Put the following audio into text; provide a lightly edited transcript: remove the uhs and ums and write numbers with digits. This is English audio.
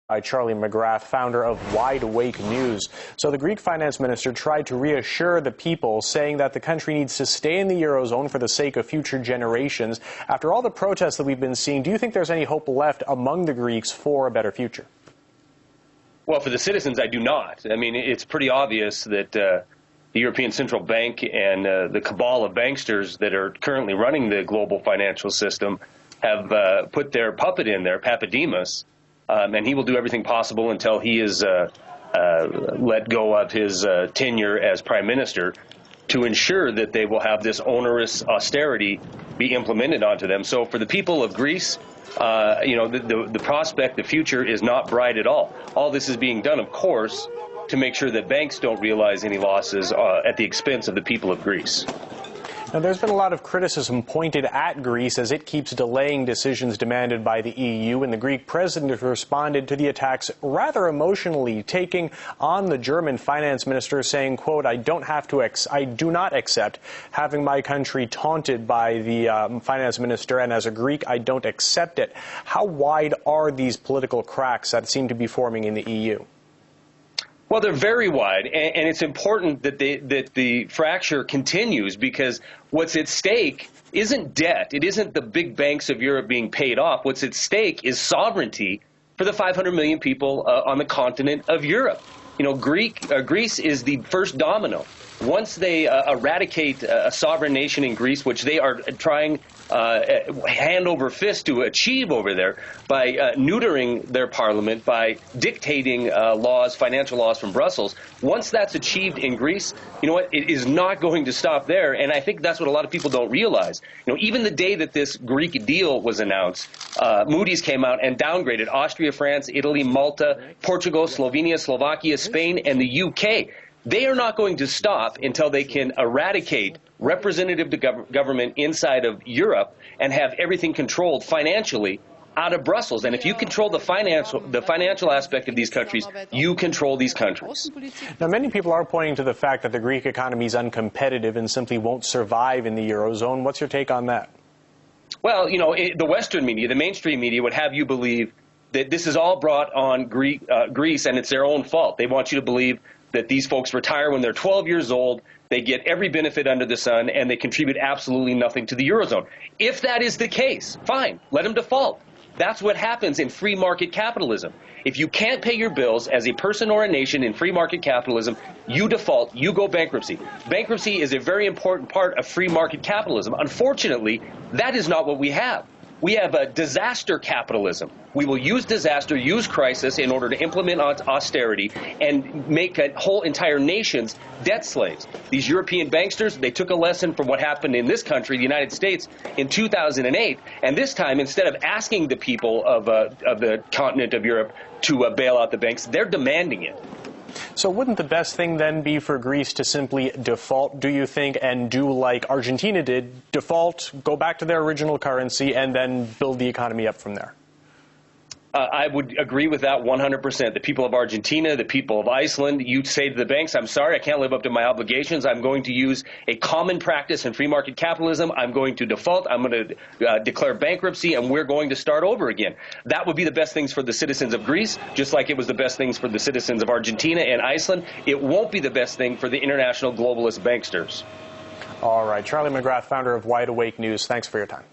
By Charlie McGrath, founder of Wide Awake News. So the Greek finance minister tried to reassure the people, saying that the country needs to stay in the Eurozone for the sake of future generations. After all the protests that we've been seeing, do you think there's any hope left among the Greeks for a better future? Well, for the citizens, I do not. I mean, it's pretty obvious that the European Central Bank and the cabal of banksters that are currently running the global financial system have put their puppet in there, Papademos, and he will do everything possible until he is let go of his tenure as prime minister to ensure that they will have this onerous austerity be implemented onto them. So for the people of Greece, the prospect, the future is not bright at all. All this is being done, of course, to make sure that banks don't realize any losses at the expense of the people of Greece. Now, there's been a lot of criticism pointed at Greece as it keeps delaying decisions demanded by the EU, and the Greek president has responded to the attacks rather emotionally, taking on the German finance minister, saying, quote, I do not accept having my country taunted by the finance minister, and as a Greek, I don't accept it. How wide are these political cracks that seem to be forming in the EU? Well, they're very wide, and it's important that the fracture continues, because what's at stake isn't debt. It isn't the big banks of Europe being paid off. What's at stake is sovereignty for the 500 million people on the continent of Europe. You know, Greece is the first domino. Once they eradicate a sovereign nation in Greece, which they are trying hand over fist to achieve over there by neutering their parliament, by dictating financial laws from Brussels, once that's achieved in Greece, you know what, it is not going to stop there. And I think that's what a lot of people don't realize. You know, even the day that this Greek deal was announced, Moody's came out and downgraded Austria, France, Italy, Malta, Portugal, Slovenia, Slovakia, Spain, and the UK. They are not going to stop until they can eradicate representative government inside of Europe and have everything controlled financially out of Brussels. And if you control the financial aspect of these countries, you control these countries. Now, many people are pointing to the fact that the Greek economy is uncompetitive and simply won't survive in the Eurozone. What's your take on that? Well, you know, the Western media, the mainstream media, would have you believe that this is all brought on Greece and it's their own fault. They want you to believe that these folks retire when they're 12 years old, they get every benefit under the sun, and they contribute absolutely nothing to the Eurozone. If that is the case, fine, let them default. That's what happens in free market capitalism. If you can't pay your bills as a person or a nation in free market capitalism, you default, you go bankruptcy. Bankruptcy is a very important part of free market capitalism. Unfortunately, that is not what we have. We have a disaster capitalism. We will use disaster, use crisis in order to implement austerity and make whole entire nations debt slaves. These European banksters, they took a lesson from what happened in this country, the United States, in 2008. And this time, instead of asking the people of the continent of Europe to bail out the banks, they're demanding it. So wouldn't the best thing then be for Greece to simply default, do you think, and do like Argentina did, default, go back to their original currency, and then build the economy up from there? I would agree with that 100%. The people of Argentina, the people of Iceland, you say to the banks, I'm sorry, I can't live up to my obligations. I'm going to use a common practice in free market capitalism. I'm going to default. I'm going to declare bankruptcy, and we're going to start over again. That would be the best things for the citizens of Greece, just like it was the best things for the citizens of Argentina and Iceland. It won't be the best thing for the international globalist banksters. All right. Charlie McGrath, founder of Wide Awake News, thanks for your time.